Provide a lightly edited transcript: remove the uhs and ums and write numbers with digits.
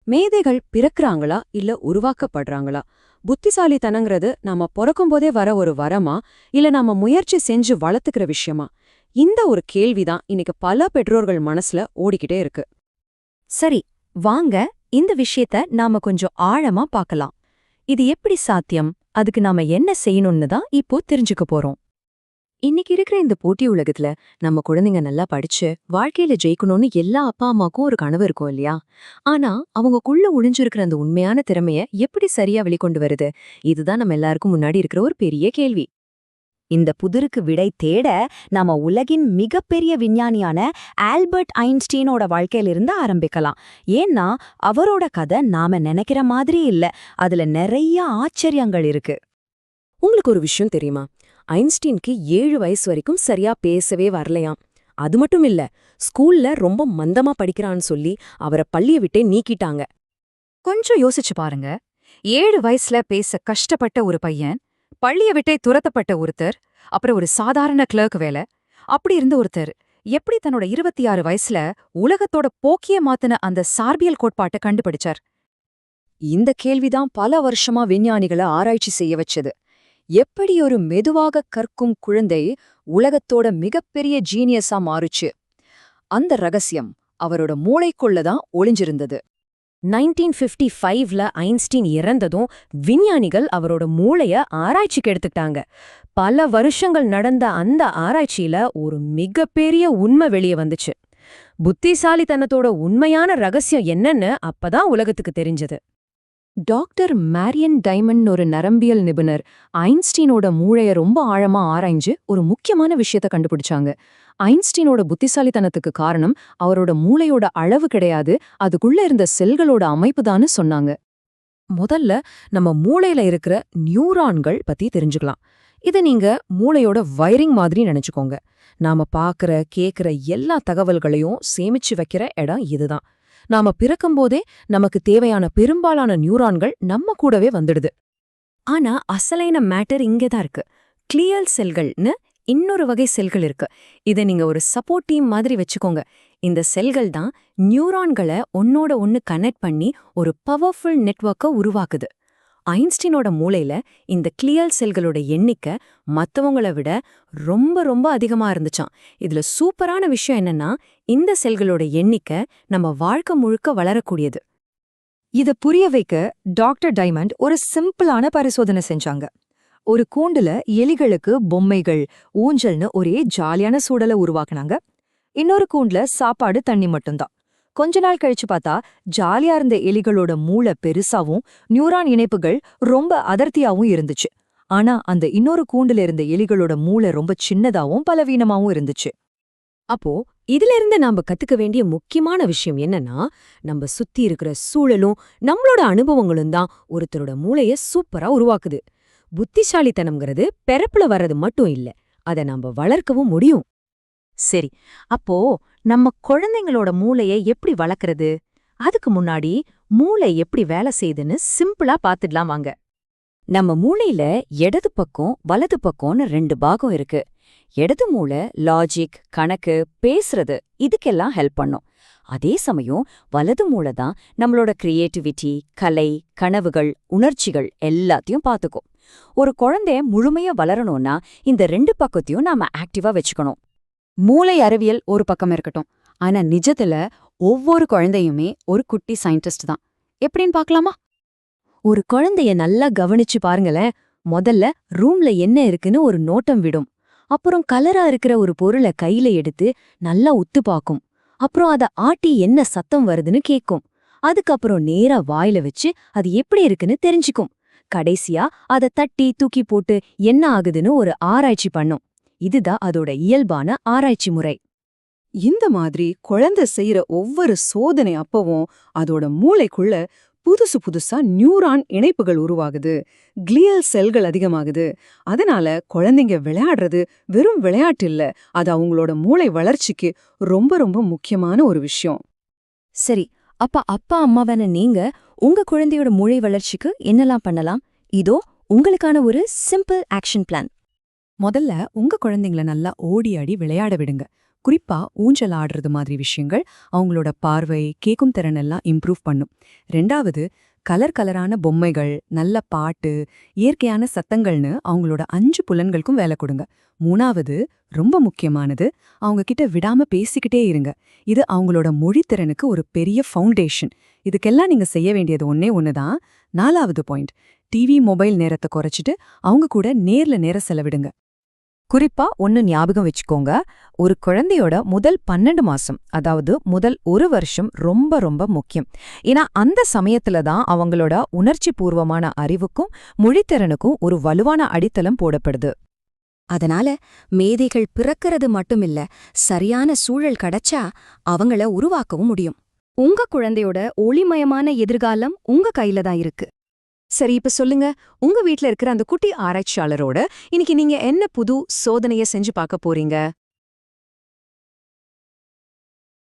மேதைகள் பிறக்கறாங்களா இல்ல உருவாக்கப்படுறாங்களா? புத்திசாலித்தனங்கிறது நாம பொறக்கும்போதே வர ஒரு வரமா இல்ல நாம முயற்சி செஞ்சு வளர்த்துக்கிற விஷயமா? இந்த ஒரு கேள்விதான் இன்னைக்கு பல பெற்றோர்கள் மனசுல ஓடிக்கிட்டே இருக்கு. சரி, வாங்க இந்த விஷயத்த நாம கொஞ்சம் ஆழமா பார்க்கலாம். இது எப்படி சாத்தியம்? அதுக்கு நாம என்ன செய்யணும்னு தான் இப்போ தெரிஞ்சுக்க போறோம். இன்னைக்கு இருக்கிற இந்த போட்டி உலகத்துல நம்ம குழந்தைங்க நல்லா படிச்சு வாழ்க்கையில ஜெயிக்கணும்னு எல்லா அப்பா அம்மாக்கும் ஒரு கனவு இருக்கும் இல்லையா? ஆனா அவங்கக்குள்ள ஒளிஞ்சிருக்கிற அந்த உண்மையான திறமைய எப்படி சரியா வெளிக்கொண்டு வருது? இதுதான் நம்ம எல்லாருக்கும் முன்னாடி இருக்கிற ஒரு பெரிய கேள்வி. இந்த புதிருக்கு விடை தேட நாம உலகின் மிகப்பெரிய விஞ்ஞானியான ஆல்பர்ட் ஐன்ஸ்டீனோட வாழ்க்கையிலிருந்து ஆரம்பிக்கலாம். ஏன்னா அவரோட கதை நாம நினைக்கிற மாதிரி இல்ல, அதுல நிறைய ஆச்சரியங்கள் இருக்கு. உங்களுக்கு ஒரு விஷயம் தெரியுமா? ஐன்ஸ்டீனுக்கு 7 வயசு வரைக்கும் சரியா பேசவே வரலையாம். அது மட்டும் இல்ல, ஸ்கூல்ல ரொம்ப மந்தமா படிக்கிறான்னு சொல்லி அவரை பள்ளிய விட்டே நீக்கிட்டாங்க. கொஞ்சம் யோசிச்சு பாருங்க. 7 வயசுல பேச கஷ்டப்பட்ட ஒரு பையன், பள்ளிய விட்டே துரத்தப்பட்ட ஒருத்தர், அப்புறம் ஒரு சாதாரண கிளர்க் வேலை, அப்படி இருந்த ஒருத்தர் எப்படி தன்னோட 26 வயசுல உலகத்தோட போக்கிய மாத்தின அந்த சார்பியல் கோட்பாட்டை கண்டுபிடிச்சார்? இந்த கேள்விதான் பல வருஷமா விஞ்ஞானிகளை ஆராய்ச்சி செய்ய வச்சது. எப்படி ஒரு மெதுவாக கற்கும் குழந்தை உலகத்தோட மிகப்பெரிய ஜீனியஸா மாறுச்சு? அந்த ரகசியம் அவரோட மூளைக்குள்ளதான் ஒளிஞ்சிருந்தது. 1955ல ஐன்ஸ்டீன் இறந்ததும் விஞ்ஞானிகள் அவரோட மூளைய ஆராய்ச்சிக்கு எடுத்துக்கிட்டாங்க. பல வருஷங்கள் நடந்த அந்த ஆராய்ச்சியில ஒரு மிகப்பெரிய உண்மை வெளியே வந்துச்சு. புத்திசாலித்தனத்தோட உண்மையான ரகசியம் என்னன்னு அப்பதான் உலகத்துக்கு தெரிஞ்சது. டாக்டர் மேரியன் டைமண்ட் ஒரு நரம்பியல் நிபுணர் ஐன்ஸ்டீனோட மூளைய ரொம்ப ஆழமா ஆராய்ஞ்சு ஒரு முக்கியமான விஷயத்த கண்டுபிடிச்சாங்க. ஐன்ஸ்டீனோட புத்திசாலித்தனத்துக்கு காரணம் அவரோட மூளையோட அளவு கிடையாது, அதுக்குள்ள இருந்த செல்களோட அமைப்புதான்னு சொன்னாங்க. முதல்ல நம்ம மூளையில இருக்கிற நியூரான்கள் பத்தி தெரிஞ்சுக்கலாம். இதை நீங்க மூளையோட வயரிங் மாதிரி நினைச்சுக்கோங்க. நாம பாக்குற கேக்குற எல்லா தகவல்களையும் சேமிச்சு வைக்கிற இடம் இதுதான். நாம பிறக்கும்போதே நமக்கு தேவையான பெரும்பாலான நியூரான்கள் நம்ம கூடவே வந்துடுது. ஆனா அசலைன மேட்டர் இங்கேதான் இருக்கு. கிளியல் செல்கள்னு இன்னொரு வகை செல்கள் இருக்கு. இதை நீங்க ஒரு சப்போர்ட் டீம் மாதிரி வச்சுக்கோங்க. இந்த செல்கள் தான் நியூரான்களை ஒன்னோட ஒன்னு கனெக்ட் பண்ணி ஒரு பவர்ஃபுல் நெட்வொர்க்கை உருவாக்குது. ஐன்ஸ்டீனோட மூளையில இந்த கிளியல் செல்களோட எண்ணிக்கை மத்தவங்கள விட ரொம்ப ரொம்ப அதிகமா இருந்துச்சாம். இதுல சூப்பரான விஷயம் என்னன்னா, இந்த செல்களோட எண்ணிக்கை நம்ம வாழ்க்கை முழுக்க வளரக்கூடியது. இத புரிய வைக்க டாக்டர் டைமண்ட் ஒரு சிம்பிளான பரிசோதனை செஞ்சாங்க. ஒரு கூண்டுல எலிகளுக்கு பொம்மைகள், ஊஞ்சல்னு ஒரே ஜாலியான சூழலை உருவாக்குனாங்க. இன்னொரு கூண்டுல சாப்பாடு, தண்ணி மட்டும்தான். கொஞ்ச நாள் கழிச்சு பார்த்தா ஜாலியா இருந்த எலிகளோட மூளை பெருசாவும் நியூரான் இணைப்புகள் ரொம்ப அடர்த்தியாவும் இருந்துச்சு. ஆனா அந்த இன்னொரு கூண்டுல இருந்த எலிகளோட மூளை ரொம்ப சின்னதாவும் பலவீனமாவும் இருந்துச்சு. அப்போ இதுல இருந்து நாம கத்துக்க வேண்டிய முக்கியமான விஷயம் என்னன்னா, நம்ம சுத்தி இருக்கிற சூழலும் நம்மளோட அனுபவங்களும் தான் ஒருத்தரோட மூளைய சூப்பரா உருவாக்குது. புத்திசாலித்தனம்ங்கிறது பிறப்புல வர்றது மட்டும் இல்ல, அத நாம வளர்க்கவும் முடியும். சரி, அப்போ நம்ம குழந்தைங்களோட மூளையை எப்படி வளர்க்கறது? அதுக்கு முன்னாடி மூளை எப்படி வேலை செய்யுதுன்னு சிம்பிளா பாத்துடலாம் வாங்க. நம்ம மூளையில இடது பக்கம் வலது பக்கம்னு 2 பாகம் இருக்கு. இடது மூளை லாஜிக், கணக்கு, பேசுறது இதுக்கெல்லாம் ஹெல்ப் பண்ணும். அதே சமயம் வலது மூளை தான் நம்மளோட கிரியேட்டிவிட்டி, கலை, கனவுகள், உணர்ச்சிகள் எல்லாத்தையும் பார்த்துக்கும். ஒரு குழந்தை முழுமையா வளரணும்னா இந்த 2 பக்கத்தையும் நாம ஆக்டிவா வச்சுக்கணும். மூளை அறிவியல் ஒரு பக்கம் இருக்கட்டும், ஆனா நிஜத்துல ஒவ்வொரு குழந்தையுமே ஒரு குட்டி சயின்டிஸ்ட் தான். எப்படின்னு பார்க்கலாமா? ஒரு குழந்தைய நல்லா கவனிச்சு பாருங்களேன். முதல்ல ரூம்ல என்ன இருக்குன்னு ஒரு நோட்டம் விடும். அப்புறம் கலரா இருக்கிற ஒரு பொருளை கையில எடுத்து நல்லா உத்து பார்க்கும். அப்புறம் அத ஆட்டி என்ன சத்தம் வருதுன்னு கேட்கும். அதுக்கப்புறம் நேரா வாயில வச்சு அது எப்படி இருக்குன்னு தெரிஞ்சுக்கும். கடைசியா அத தட்டி தூக்கி போட்டு என்ன ஆகுதுன்னு ஒரு ஆராய்ச்சி பண்ணும். இதுதான் அதோட இயல்பான ஆராய்ச்சி முறை. இந்த மாதிரி குழந்தை செய்யற ஒவ்வொரு சோதனை அப்பவும் அதோட மூளைக்குள்ள புதுசு புதுசா நியூரான் இணைப்புகள் உருவாகுது, கிளியல் செல்கள் அதிகமாகுது. அதனால குழந்தைங்க விளையாடுறது வெறும் விளையாட்டு இல்ல, அது அவங்களோட மூளை வளர்ச்சிக்கு ரொம்ப ரொம்ப முக்கியமான ஒரு விஷயம். சரி, அப்பா அம்மாவான நீங்க உங்க குழந்தையோட மூளை வளர்ச்சிக்கு என்னெல்லாம் பண்ணலாம்? இதோ உங்களுக்கான ஒரு சிம்பிள் ஆக்ஷன் பிளான். முதல்ல உங்க குழந்தைங்கள நல்லா ஓடி ஆடி விளையாட விடுங்க. குறிப்பா ஊஞ்சல் ஆடுறது மாதிரி விஷயங்கள் அவங்களோட பார்வை, கேக்கும் திறன் எல்லாம் இம்ப்ரூவ் பண்ணும். 2வது, கலரான பொம்மைகள், நல்ல பாட்டு, இயற்கையான சத்தங்கள்னு அவங்களோட 5 புலன்களுக்கும் வேலை கொடுங்க. 3வது, ரொம்ப முக்கியமானது, அவங்க கிட்ட விடாம பேசிக்கிட்டே இருங்க. இது அவங்களோட மொழித்திறனுக்கு ஒரு பெரிய ஃபவுண்டேஷன். இதுக்கெல்லாம் நீங்க செய்ய வேண்டியது ஒண்ணே ஒண்ணுதான். 4வது பாயிண்ட், டிவி, மொபைல் நேரத்தை குறைச்சிட்டு அவங்க கூட நேர்ல நேரம் செலவிடுங்க. குறிப்பா ஒன்னு ஞாபகம் வச்சுக்கோங்க, ஒரு குழந்தையோட முதல் 12 மாசம், அதாவது முதல் 1 வருஷம் ரொம்ப ரொம்ப முக்கியம். ஏன்னா அந்த சமயத்துல தான் அவங்களோட உணர்ச்சி பூர்வமான அறிவுக்கும் மொழித்திறனுக்கும் ஒரு வலுவான அடித்தளம் போடப்படுது. அதனால மேதைகள் பிறக்கிறது மட்டுமில்ல, சரியான சூழல் கிடைச்சா அவங்கள உருவாக்கவும் முடியும். உங்க குழந்தையோட ஒளிமயமான எதிர்காலம் உங்க கையில தான் இருக்கு. சரி, இப்ப சொல்லுங்க, உங்க வீட்ல இருக்கிற அந்த குட்டி ஆராய்ச்சியாளரோட இன்னைக்கு நீங்க என்ன புது சோதனைய செஞ்சு பார்க்க போறீங்க?